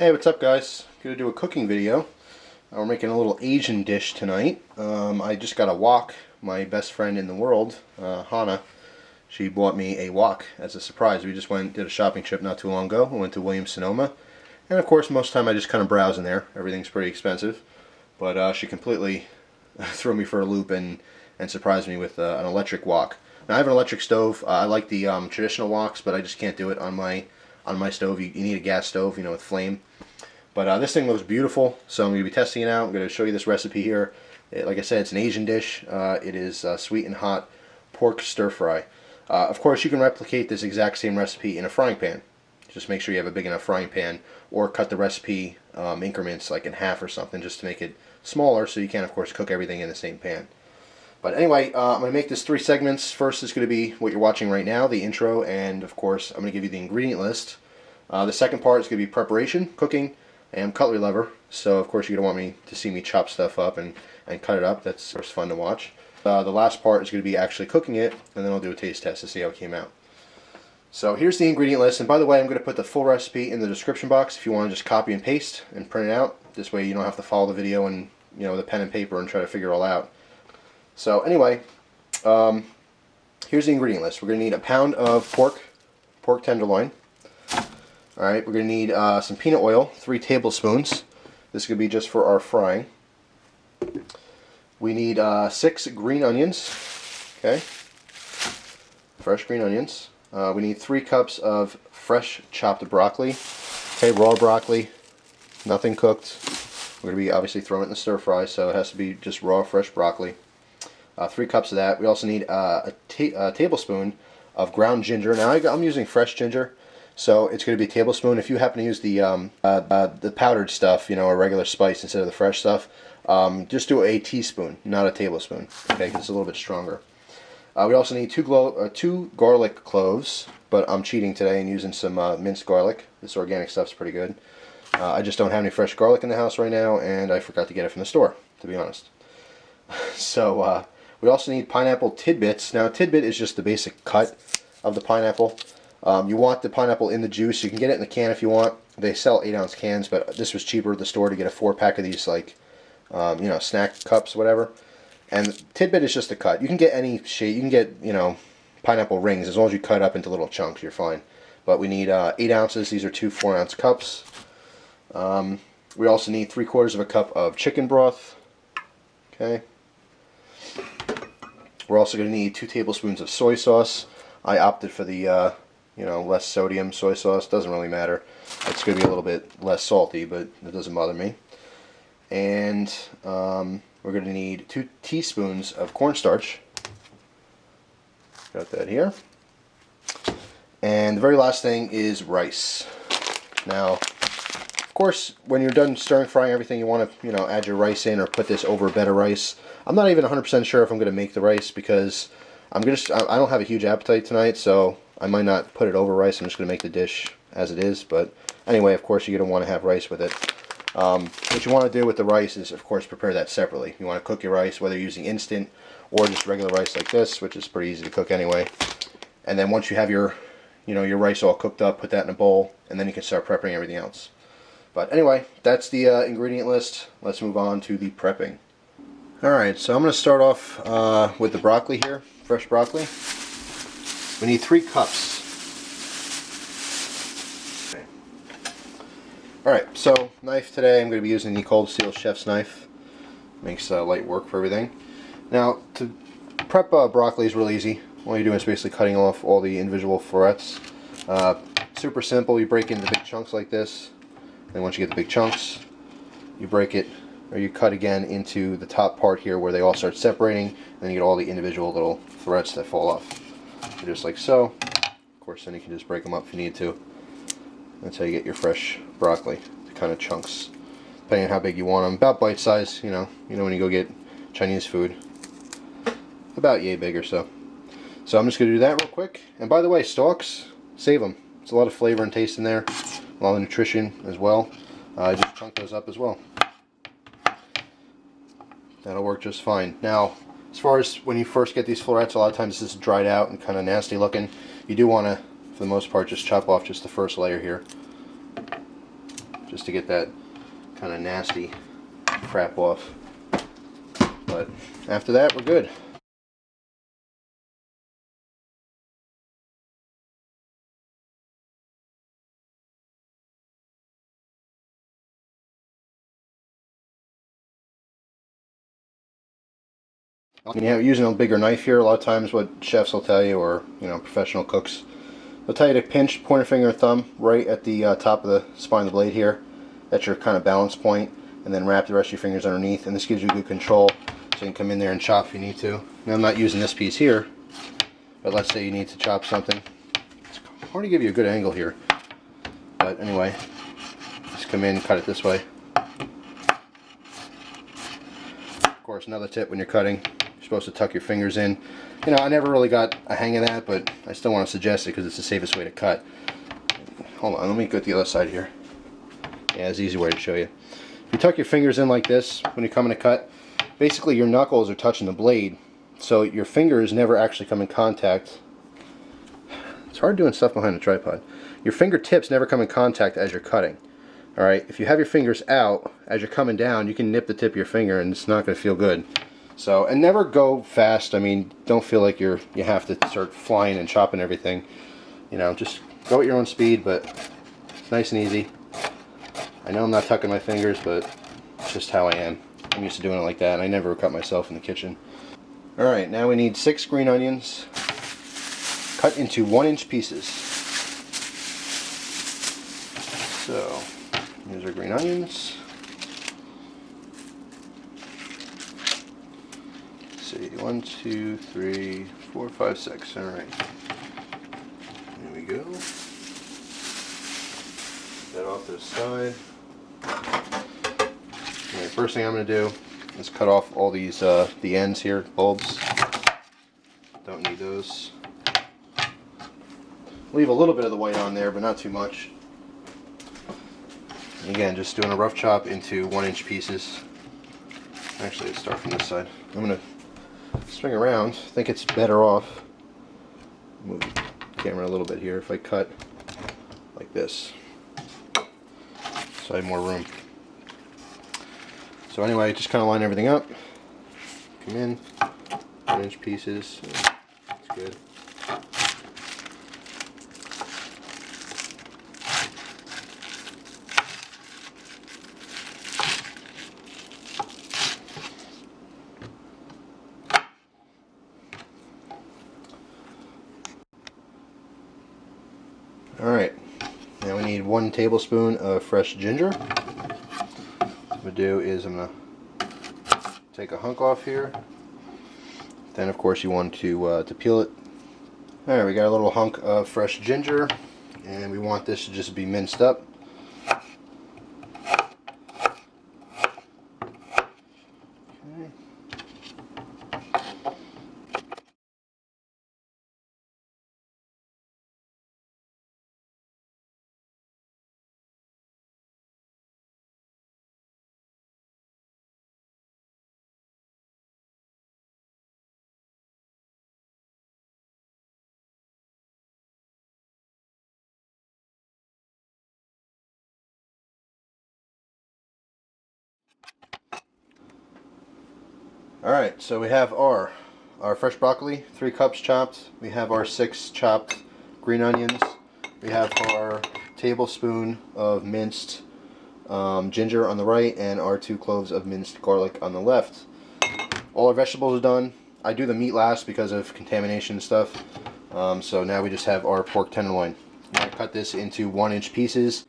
Hey, what's up guys? Gonna do a cooking video. We're making a little Asian dish tonight. I just got a wok. My best friend in the world, Hannah, she bought me a wok as a surprise. We just did a shopping trip not too long ago. We went to Williams-Sonoma. And of course, most of the time I just kind of browse in there. Everything's pretty expensive. But she completely threw me for a loop and surprised me with an electric wok. Now I have an electric stove. I like the traditional woks, but I just can't do it on my stove. You need a gas stove, you know, with flame. But this thing looks beautiful, so I'm going to be testing it out. I'm going to show you this recipe here. Like I said, it's an Asian dish. It is sweet and hot pork stir fry. Of course, you can replicate this exact same recipe in a frying pan. Just make sure you have a big enough frying pan, or cut the recipe increments like in half or something, just to make it smaller, so you can, of course, cook everything in the same pan. But anyway, I'm going to make this 3 segments. First is going to be what you're watching right now, the intro, and of course, I'm going to give you the ingredient list. The second part is going to be preparation, cooking, and cutlery lever. So of course you're going to want me to see me chop stuff up and cut it up. That's fun to watch. The last part is going to be actually cooking it, and then I'll do a taste test to see how it came out. So here's the ingredient list, and by the way, I'm going to put the full recipe in the description box if you want to just copy and paste and print it out. This way you don't have to follow the video and, you know, the pen and paper and try to figure it all out. So anyway, here's the ingredient list. We're going to need a pound of pork tenderloin. Alright, we're going to need some peanut oil, 3 tablespoons. This could be just for our frying. We need 6 green onions, okay, fresh green onions. We need 3 cups of fresh chopped broccoli, okay, raw broccoli, nothing cooked. We're going to be obviously throwing it in the stir fry, so it has to be just raw, fresh broccoli. 3 cups of that. We also need a tablespoon of ground ginger. Now I'm using fresh ginger, so it's going to be a tablespoon. If you happen to use the powdered stuff, you know, a regular spice instead of the fresh stuff, just do a teaspoon, not a tablespoon, okay, because it's a little bit stronger. We also need 2 garlic cloves, but I'm cheating today and using some minced garlic. This organic stuff's pretty good. I just don't have any fresh garlic in the house right now, and I forgot to get it from the store, to be honest. So we also need pineapple tidbits. Now, tidbit is just the basic cut of the pineapple. You want the pineapple in the juice. You can get it in the can if you want. They sell 8-ounce cans, but this was cheaper at the store to get a 4-pack of these, like, you know, snack cups, whatever. And tidbit is just a cut. You can get any shape. You can get, you know, pineapple rings. As long as you cut up into little chunks, you're fine. But we need 8 ounces. These are 2 4-ounce cups. We also need 3/4 cup of chicken broth. Okay. We're also going to need 2 tablespoons of soy sauce. I opted for the you know, less sodium soy sauce. Doesn't really matter. It's going to be a little bit less salty, but it doesn't bother me. And we're going to need 2 teaspoons of cornstarch. Got that here. And the very last thing is rice. Now, of course, when you're done stirring frying everything, you want to, you know, add your rice in or put this over a bed of rice. I'm not even 100% sure if I'm going to make the rice because I don't have a huge appetite tonight, so I might not put it over rice. I'm just going to make the dish as it is. But anyway, of course, you're going to want to have rice with it. What you want to do with the rice is, of course, prepare that separately. You want to cook your rice, whether you're using instant or just regular rice like this, which is pretty easy to cook anyway. And then once you have your, you know, your rice all cooked up, put that in a bowl, and then you can start prepping everything else. But anyway, that's the ingredient list. Let's move on to the prepping. Alright, so I'm going to start off with the broccoli here, fresh broccoli. We need 3 cups. Okay. Alright, so knife today, I'm going to be using the Cold Steel Chef's knife. Makes light work for everything. Now, to prep broccoli is really easy. All you're doing is basically cutting off all the individual florets. Super simple. You break into big chunks like this. And once you get the big chunks, you break it, or you cut again into the top part here where they all start separating, and then you get all the individual little florets that fall off. So just like so. Of course, then you can just break them up if you need to. That's how you get your fresh broccoli, the kind of chunks, depending on how big you want them. About bite size, you know when you go get Chinese food, about yay big or so. So I'm just going to do that real quick. And by the way, stalks, save them. It's a lot of flavor and taste in there, a lot of nutrition as well. Just chunk those up as well. That'll work just fine. Now, as far as when you first get these florets, a lot of times this is dried out and kind of nasty looking. You do want to, for the most part, just chop off just the first layer here. just to get that kind of nasty crap off. But after that, we're good. When you're using a bigger knife here, a lot of times what chefs will tell you, or professional cooks, they'll tell you to pinch pointer finger and thumb right at the top of the spine of the blade here. That's your kind of balance point, and then wrap the rest of your fingers underneath, and this gives you good control, so you can come in there and chop if you need to. Now I'm not using this piece here, but let's say you need to chop something. It's hard to give you a good angle here, but anyway, just come in and cut it this way. Of course, another tip when you're cutting, you're supposed to tuck your fingers in. I never really got a hang of that, but I still want to suggest it because it's the safest way to cut. Hold on, let me go to the other side here. Yeah, it's an easy way to show you. If you tuck your fingers in like this when you're coming to cut, basically your knuckles are touching the blade, so your fingers never actually come in contact. It's hard doing stuff behind a tripod. Your fingertips never come in contact as you're cutting. Alright, if you have your fingers out as you're coming down, you can nip the tip of your finger and it's not going to feel good. So, and never go fast. I mean, don't feel like you have to start flying and chopping everything. Just go at your own speed, but it's nice and easy. I know I'm not tucking my fingers, but it's just how I am. I'm used to doing it like that, and I never cut myself in the kitchen. Alright, now we need 6 green onions cut into 1-inch pieces. So, here's our green onions. Let's see, 1, 2, 3, 4, 5, 6. Alright. There we go. Put that off to the side. Okay, first thing I'm going to do is cut off all these, the ends here, bulbs. Don't need those. Leave a little bit of the white on there, but not too much. And again, just doing a rough chop into 1-inch pieces. Actually, let's start from this side. I'm going to swing around. I think it's better off. Move the camera a little bit here if I cut like this, so I have more room. So anyway, just kind of line everything up. Come in, 1-inch pieces. That's good. Alright, now we need 1 tablespoon of fresh ginger. What I'm going to do is I'm going to take a hunk off here. Then of course you want to peel it. Alright, we got a little hunk of fresh ginger, and we want this to just be minced up. Okay. Alright, so we have our fresh broccoli, 3 cups chopped. We have our 6 chopped green onions. We have our tablespoon of minced ginger on the right, and our 2 cloves of minced garlic on the left. All our vegetables are done. I do the meat last because of contamination and stuff. So now we just have our pork tenderloin. I'm going to cut this into 1-inch pieces.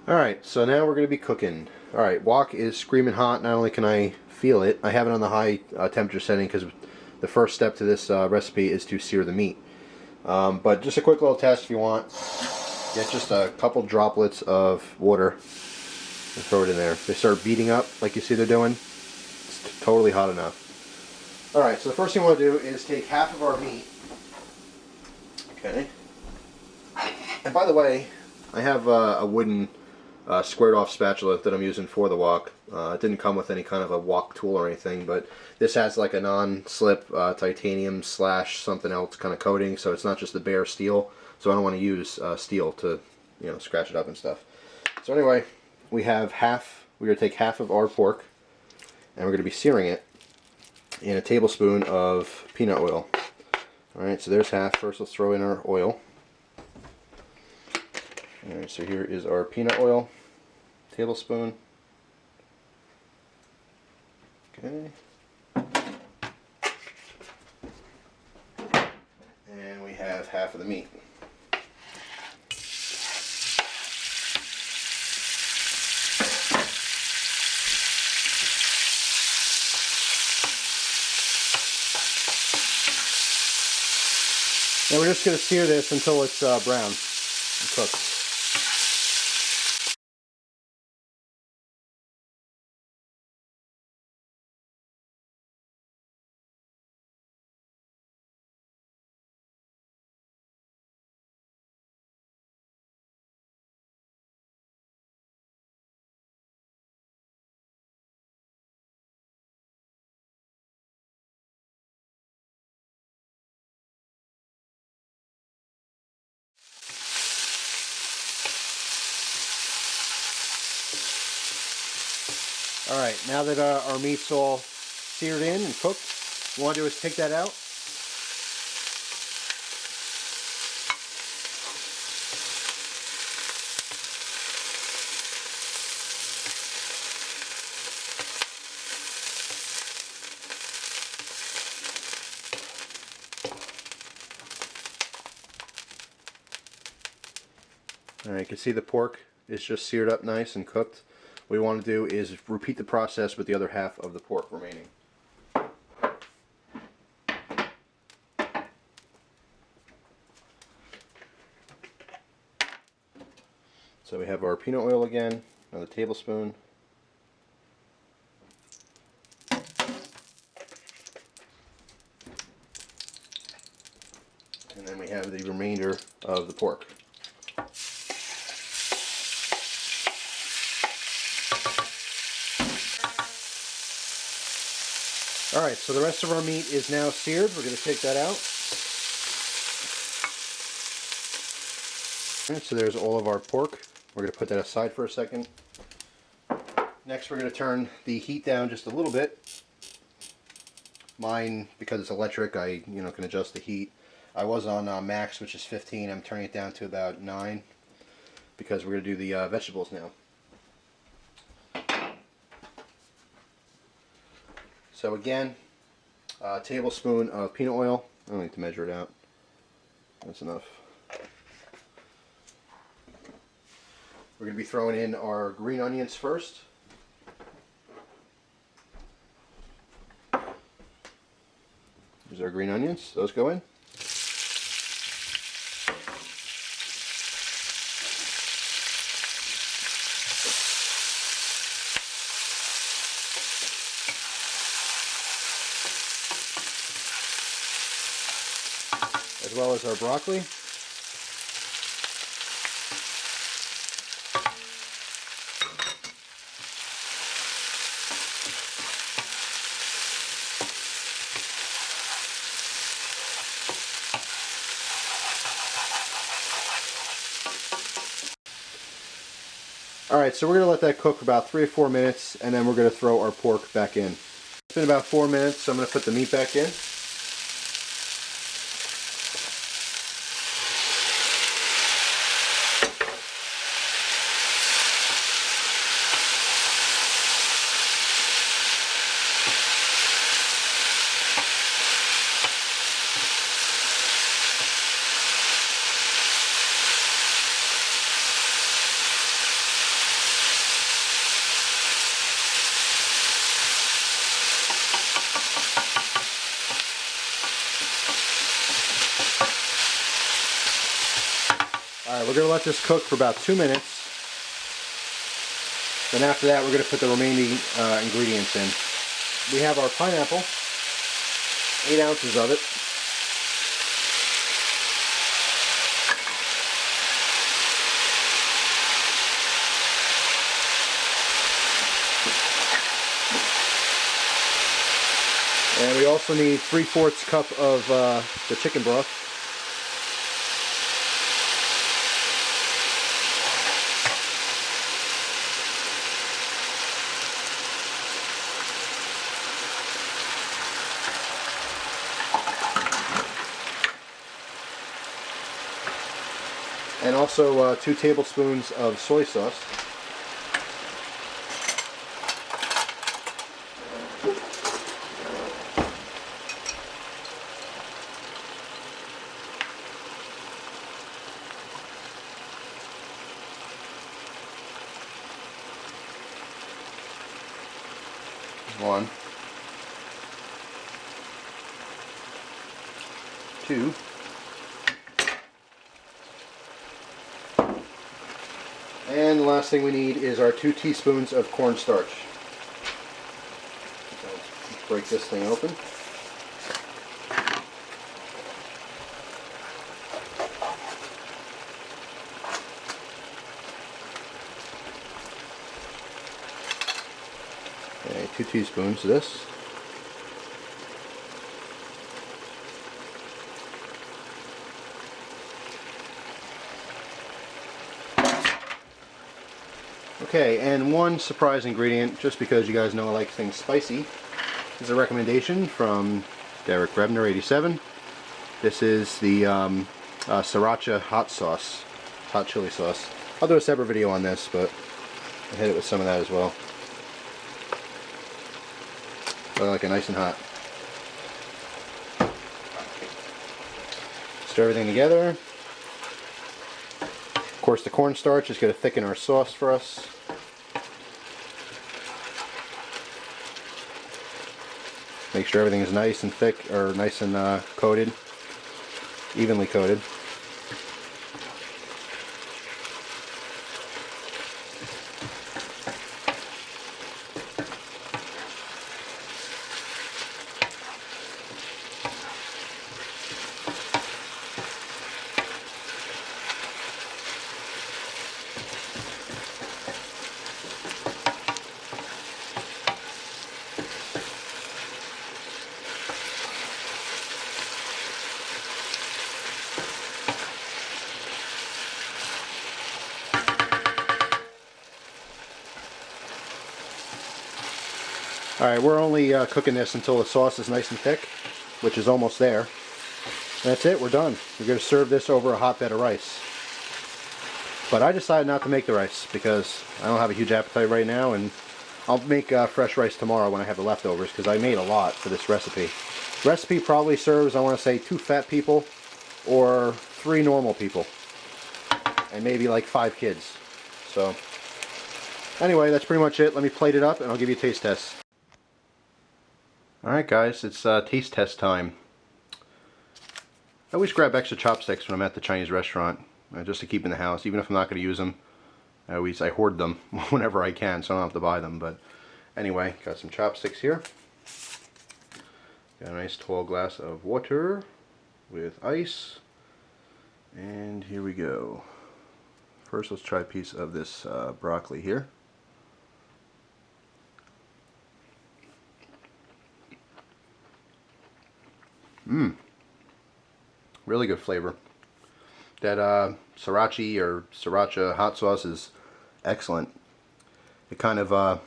Alright, so now we're going to be cooking. Alright, wok is screaming hot. Not only can I feel it, I have it on the high temperature setting because the first step to this recipe is to sear the meat. But just a quick little test if you want. Get just a couple droplets of water and throw it in there. They start beating up like you see they're doing. It's totally hot enough. Alright, so the first thing we want to do is take half of our meat. Okay. And by the way, I have a wooden squared off spatula that I'm using for the wok. It didn't come with any kind of a wok tool or anything, but this has like a non-slip titanium / something else kind of coating, so it's not just the bare steel. So I don't want to use steel to, you know, scratch it up and stuff. So anyway, we're going to take half of our pork and we're going to be searing it in a tablespoon of peanut oil. Alright, so there's half. First let's throw in our oil. Alright, so here is our peanut oil, tablespoon. Okay. And we have half of the meat. And we're just going to sear this until it's brown and cooked. Alright, now that our meat's all seared in and cooked, what we want to do is take that out. Alright, you can see the pork is just seared up nice and cooked. What we want to do is repeat the process with the other half of the pork remaining. So we have our peanut oil again, another tablespoon. And then we have the remainder of the pork. Alright, so the rest of our meat is now seared. We're going to take that out. Alright, so there's all of our pork. We're going to put that aside for a second. Next we're going to turn the heat down just a little bit. Mine, because it's electric, I can adjust the heat. I was on max, which is 15. I'm turning it down to about 9 because we're going to do the vegetables now. So again, a tablespoon of peanut oil. I don't need to measure it out. That's enough. We're going to be throwing in our green onions first. There's our green onions. Those go in. As well as our broccoli. Alright, so we're going to let that cook for about 3 or 4 minutes, and then we're going to throw our pork back in. It's been about 4 minutes, so I'm going to put the meat back in. we're going to let this cook for about 2 minutes. Then after that, we're going to put the remaining ingredients in. We have our pineapple, 8 ounces of it. And we also need 3/4 cup of the chicken broth. And also 2 tablespoons of soy sauce. One, 2, and the last thing we need is our 2 teaspoons of cornstarch. So let's break this thing open. Okay, 2 teaspoons of this. Okay, and one surprise ingredient, just because you guys know I like things spicy, is a recommendation from Derek Rebner 87. This is the Sriracha hot sauce, hot chili sauce. I'll do a separate video on this, but I hit it with some of that as well. I like it nice and hot. Stir everything together. Of course, the cornstarch is going to thicken our sauce for us. Make sure everything is nice and thick, or nice and coated, evenly coated. Alright, we're only cooking this until the sauce is nice and thick, which is almost there. That's it, we're done. We're going to serve this over a hot bed of rice. But I decided not to make the rice because I don't have a huge appetite right now, and I'll make fresh rice tomorrow when I have the leftovers, because I made a lot for this recipe. The recipe probably serves, I want to say, 2 fat people or 3 normal people. And maybe like 5 kids. So, anyway, that's pretty much it. Let me plate it up and I'll give you a taste test. Alright guys, it's taste test time. I always grab extra chopsticks when I'm at the Chinese restaurant, just to keep in the house. Even if I'm not going to use them, I hoard them whenever I can, so I don't have to buy them. But anyway, got some chopsticks here. Got a nice tall glass of water with ice. And here we go. First, let's try a piece of this broccoli here. Really good flavor. That Sriracha or Sriracha hot sauce is excellent. It kind of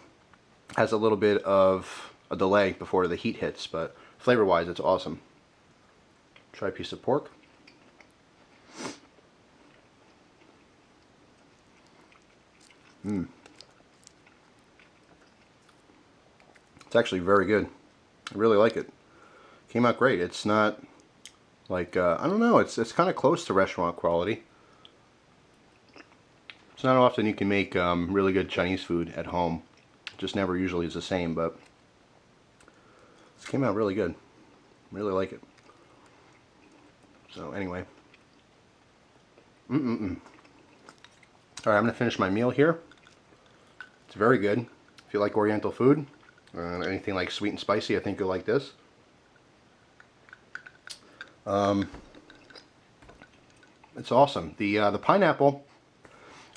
has a little bit of a delay before the heat hits, but flavor-wise, it's awesome. Try a piece of pork. It's actually very good. I really like it. Came out great. It's not like, I don't know, it's kind of close to restaurant quality. It's not often you can make really good Chinese food at home. It just never usually is the same, but this came out really good. Really like it. So anyway. Alright, I'm going to finish my meal here. It's very good. If you like Oriental food, anything like sweet and spicy, I think you'll like this. It's awesome. The pineapple,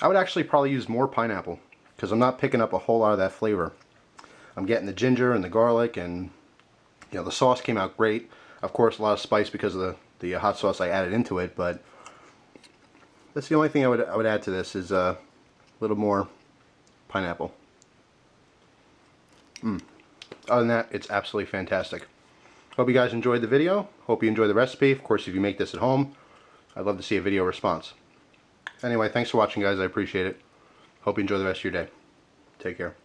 I would actually probably use more pineapple because I'm not picking up a whole lot of that flavor. I'm getting the ginger and the garlic, and you know, the sauce came out great. Of course, a lot of spice because of the hot sauce I added into it, but that's the only thing I would add to this is a little more pineapple. Other than that, it's absolutely fantastic. Hope you guys enjoyed the video. Hope you enjoy the recipe. Of course, if you make this at home, I'd love to see a video response. Anyway, thanks for watching, guys. I appreciate it. Hope you enjoy the rest of your day. Take care.